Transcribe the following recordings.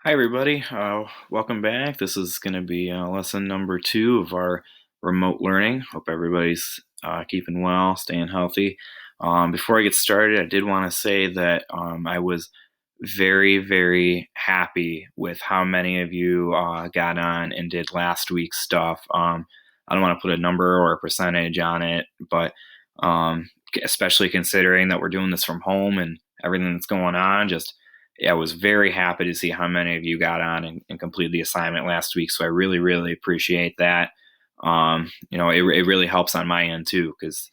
Hi, everybody. Welcome back. This is going to be lesson number 2 of our remote learning. Hope everybody's keeping well, staying healthy. Before I get started, I did want to say that I was very, very happy with how many of you got on and did last week's stuff. I don't want to put a number or a percentage on it, but especially considering that we're doing this from home and everything that's going on, I was very happy to see how many of you got on and completed the assignment last week. So I really, really appreciate that. It really helps on my end too, because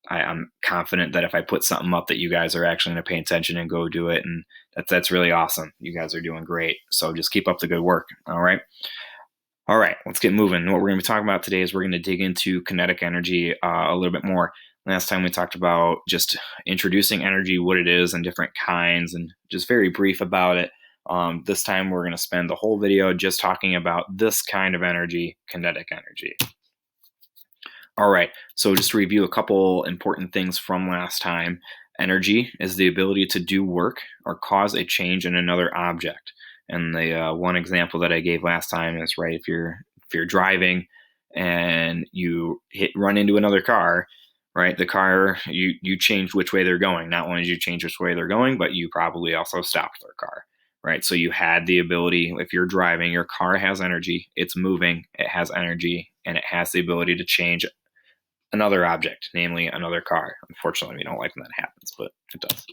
I'm confident that if I put something up, that you guys are actually going to pay attention and go do it, and that's really awesome. You guys are doing great. So just keep up the good work. All right. All right, let's get moving. What we're going to be talking about today is we're going to dig into kinetic energy a little bit more. Last time we talked about just introducing energy, what it is, and different kinds, and just very brief about it. This time we're going to spend the whole video just talking about this kind of energy, kinetic energy. All right, so just to review a couple important things from last time. Energy is the ability to do work or cause a change in another object. And the one example that I gave last time is if you're driving and you run into another car, right? The car, you change which way they're going. Not only did you change which way they're going, but you probably also stopped their car, right? So you had the ability. If you're driving, your car has energy. It's moving. It has energy, and it has the ability to change another object, namely another car. Unfortunately, we don't like when that happens, but it does.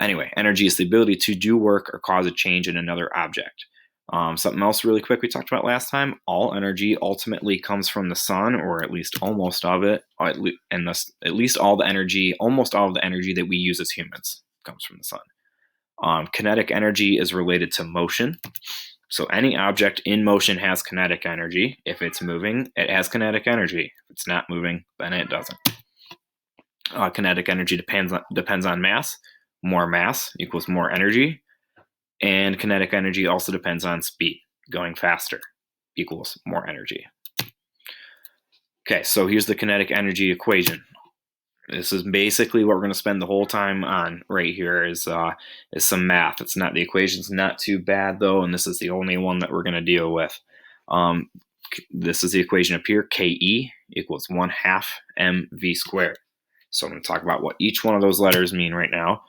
Anyway, energy is the ability to do work or cause a change in another object. Something else really quick we talked about last time, all energy ultimately comes from the sun, or at least almost of it, and thus at least almost all of the energy that we use as humans comes from the sun. Kinetic energy is related to motion. So any object in motion has kinetic energy. If it's moving, it has kinetic energy. If it's not moving, then it doesn't. Kinetic energy depends on mass. More mass equals more energy. And kinetic energy also depends on speed. Going faster equals more energy. Okay, so here's the kinetic energy equation. This is basically what we're going to spend the whole time on right here is some math. It's not, the equation's not too bad though, and this is the only one that we're going to deal with. This is the equation up here, Ke equals 1/2 mv squared. So I'm going to talk about what each one of those letters mean right now.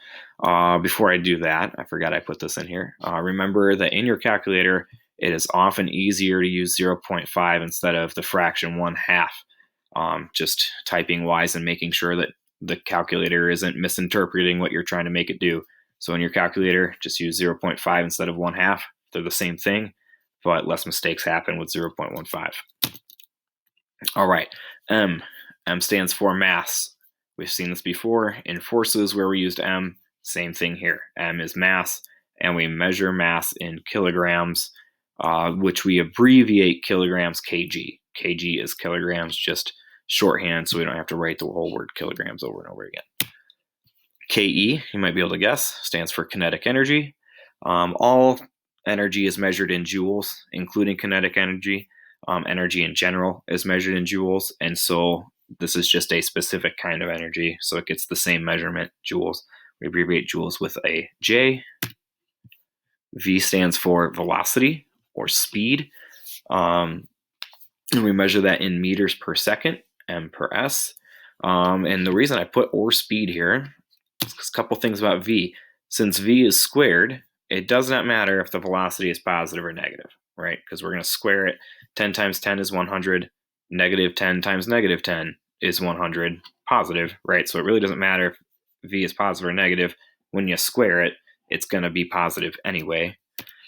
Before I do that, I forgot I put this in here. Remember that in your calculator, it is often easier to use 0.5 instead of the fraction 1/2. Just typing wise and making sure that the calculator isn't misinterpreting what you're trying to make it do. So in your calculator, just use 0.5 instead of 1/2. They're the same thing, but less mistakes happen with 0.15. All right, M. M stands for mass. We've seen this before in forces where we used M. Same thing here. M is mass, and we measure mass in kilograms, which we abbreviate kilograms kg. Kg is kilograms, just shorthand, so we don't have to write the whole word kilograms over and over again. Ke, you might be able to guess, stands for kinetic energy. All energy is measured in joules, including kinetic energy. Energy in general is measured in joules, and so this is just a specific kind of energy, so it gets the same measurement, joules. We abbreviate joules with a J. V stands for velocity or speed. And we measure that in meters per second, M per S. And the reason I put or speed here is a couple things about V. Since V is squared, it does not matter if the velocity is positive or negative, right? Because we're going to square it. 10 times 10 is 100. Negative 10 times negative 10 is 100 positive, right? So it really doesn't matter if V is positive or negative. When you square it, it's going to be positive anyway.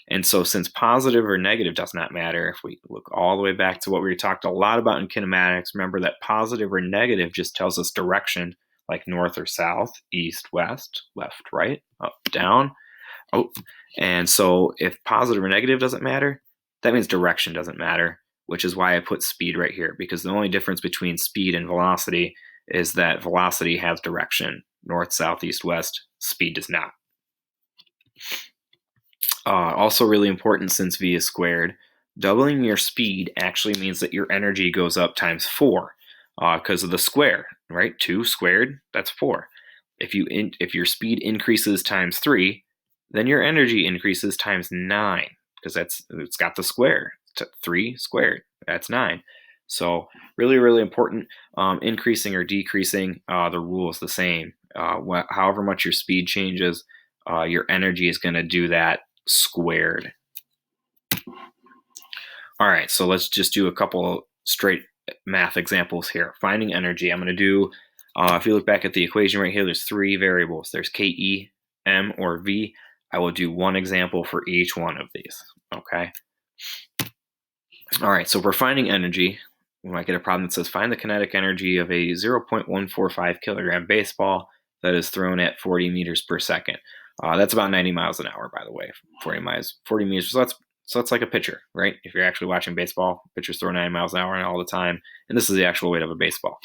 And so since positive or negative does not matter, if we look all the way back to what we talked a lot about in kinematics, remember that positive or negative just tells us direction, like north or south, east, west, left, right, up, down. Oh, and so if positive or negative doesn't matter, that means direction doesn't matter, which is why I put speed right here, because the only difference between speed and velocity is that velocity has direction, north, south, east, west. Speed does not. Also really important, since V is squared, doubling your speed actually means that your energy goes up times 4 because of the square, right? 2 squared, that's 4. If your speed increases times 3, then your energy increases times 9 because it's got the square. 3 squared, that's 9. So really, really important. Increasing or decreasing, the rule is the same. However much your speed changes, your energy is going to do that squared. All right, so let's just do a couple straight math examples here. Finding energy, I'm going to do, if you look back at the equation right here, there's 3 variables. There's Ke, M, or V. I will do one example for each one of these, okay? All right, so we're finding energy. We might get a problem that says find the kinetic energy of a 0.145 kilogram baseball that is thrown at 40 meters per second. That's about 90 miles an hour, by the way. 40 meters. So that's like a pitcher, right? If you're actually watching baseball, pitchers throw 90 miles an hour all the time, and this is the actual weight of a baseball.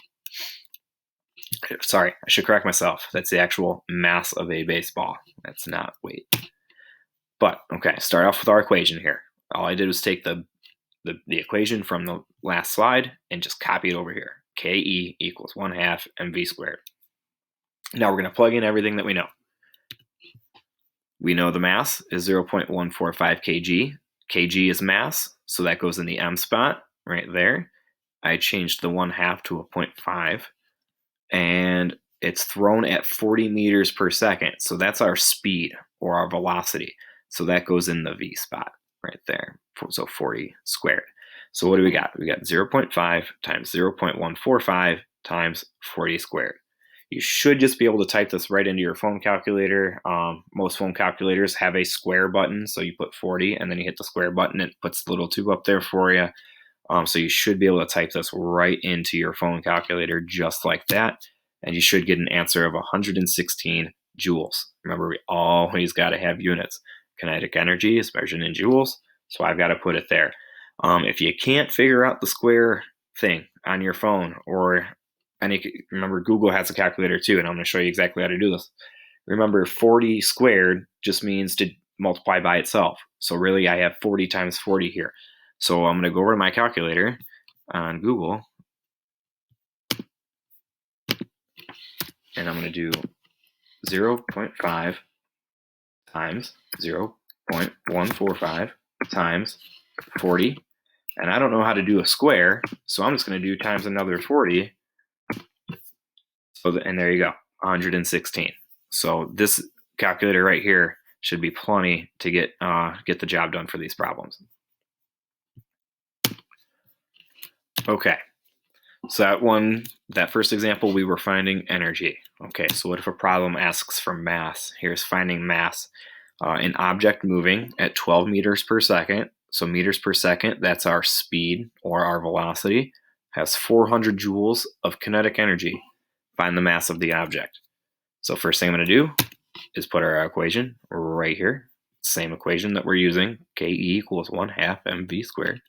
Sorry, I should correct myself. That's the actual mass of a baseball. That's not weight. But okay, start off with our equation here. All I did was take the equation from the last slide and just copy it over here. Ke equals 1/2 mv squared. Now we're going to plug in everything that we know. We know the mass is 0.145 kg. Kg is mass, so that goes in the m spot right there. I changed the 1/2 to a 0.5, and it's thrown at 40 meters per second. So that's our speed or our velocity. So that goes in the v spot right there. So 40 squared. So what do we got? We got 0.5 times 0.145 times 40 squared. You should just be able to type this right into your phone calculator. Most phone calculators have a square button, so you put 40 and then you hit the square button. It puts the little tube up there for you. So you should be able to type this right into your phone calculator just like that, and you should get an answer of 116 joules. Remember, we always got to have units. Kinetic energy is measured in joules, so I've got to put it there. If you can't figure out the square thing on your phone, or remember, Google has a calculator too, and I'm going to show you exactly how to do this. Remember, 40 squared just means to multiply by itself. So really, I have 40 times 40 here. So I'm going to go over to my calculator on Google, and I'm going to do 0.5 times 0.145 times 40. And I don't know how to do a square, so I'm just going to do times another 40. And there you go, 116. So this calculator right here should be plenty to get the job done for these problems. Okay, so that first example, we were finding energy. Okay, so what if a problem asks for mass? Here's finding mass. An object moving at 12 meters per second, so meters per second, that's our speed or our velocity, has 400 joules of kinetic energy. Find the mass of the object. So first thing I'm going to do is put our equation right here. Same equation that we're using, Ke equals 1/2 mv squared.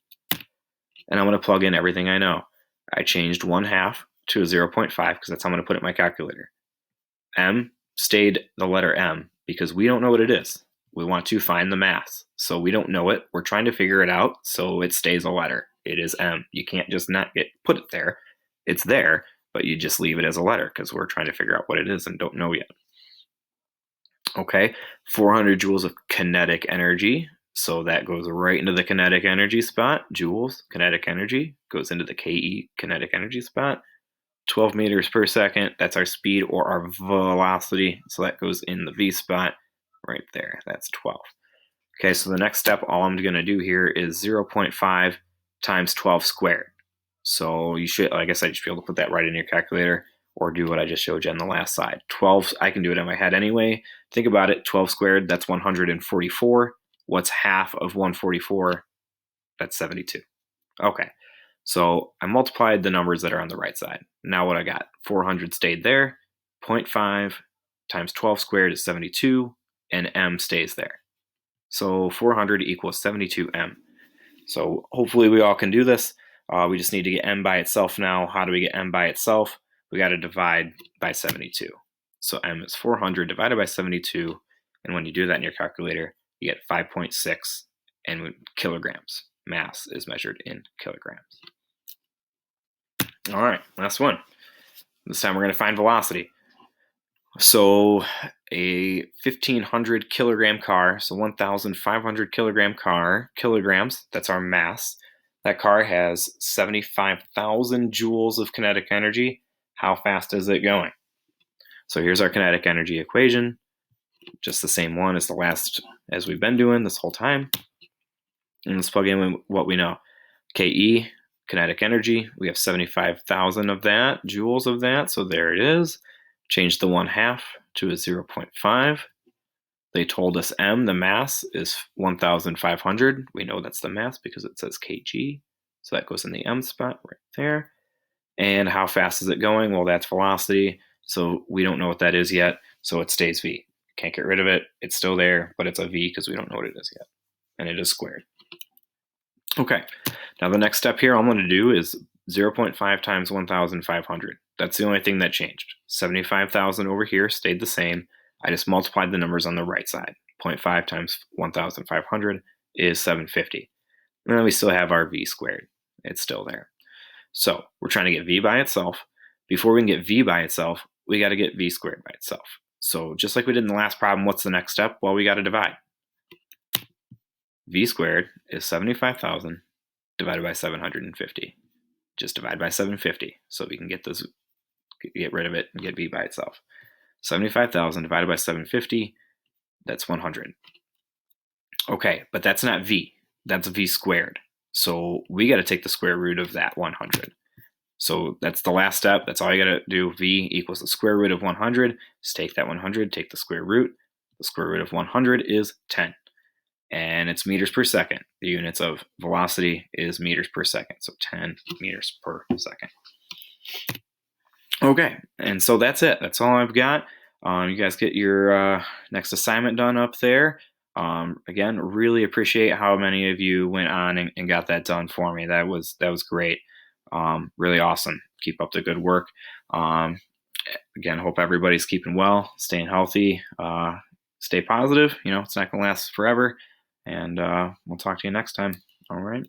And I'm going to plug in everything I know. I changed 1/2 to a 0.5 because that's how I'm going to put it in my calculator. M stayed the letter M because we don't know what it is. We want to find the mass. So we don't know it. We're trying to figure it out, so it stays a letter. It is M. You can't just not put it there. It's there, but you just leave it as a letter because we're trying to figure out what it is and don't know yet. Okay, 400 joules of kinetic energy. So that goes right into the kinetic energy spot. Joules, kinetic energy, goes into the Ke, kinetic energy spot. 12 meters per second, that's our speed or our velocity. So that goes in the V spot right there. That's 12. Okay, so the next step, all I'm going to do here is 0.5 times 12 squared. So you should, like I said, you should be able to put that right in your calculator or do what I just showed you on the last slide. 12, I can do it in my head anyway. Think about it, 12 squared, that's 144. What's half of 144? That's 72. Okay, so I multiplied the numbers that are on the right side. Now what I got, 400 stayed there, 0.5 times 12 squared is 72, and m stays there. So 400 equals 72m. So hopefully we all can do this. We just need to get m by itself now. How do we get m by itself? We got to divide by 72. So m is 400 divided by 72, and when you do that in your calculator, you get 5.6 in kilograms. Mass is measured in kilograms. All right, last one. This time we're going to find velocity. So a 1,500 kilogram car, so 1,500 kilograms, that's our mass. That car has 75,000 joules of kinetic energy. How fast is it going? So here's our kinetic energy equation, just the same one as we've been doing this whole time. And let's plug in what we know. KE, kinetic energy, we have 75,000 of that, joules of that, so there it is. Change the 1/2 to a 0.5. They told us M, the mass, is 1,500. We know that's the mass because it says kg, so that goes in the M spot right there. And how fast is it going? Well, that's velocity, so we don't know what that is yet, so it stays V. Can't get rid of it. It's still there, but it's a V because we don't know what it is yet, and it is squared. Okay, now the next step here I'm going to do is 0.5 times 1,500. That's the only thing that changed. 75,000 over here stayed the same. I just multiplied the numbers on the right side. 0.5 times 1,500 is 750. And then we still have our V squared. It's still there. So we're trying to get V by itself. Before we can get V by itself, we got to get V squared by itself. So just like we did in the last problem, what's the next step? Well, we got to divide. V squared is 75,000 divided by 750. Just divide by 750 so we can get rid of it and get V by itself. 75,000 divided by 750, that's 100. Okay, but that's not V. That's V squared. So we got to take the square root of that 100. So that's the last step. That's all you got to do. V equals the square root of 100. Just take that 100, take the square root. The square root of 100 is 10. And it's meters per second. The units of velocity is meters per second. So 10 meters per second. Okay, and so that's it. That's all I've got. You guys get your next assignment done up there. Again, really appreciate how many of you went on and got that done for me. That was great. Really awesome. Keep up the good work. Again, hope everybody's keeping well, staying healthy, stay positive. It's not going to last forever. And we'll talk to you next time. All right.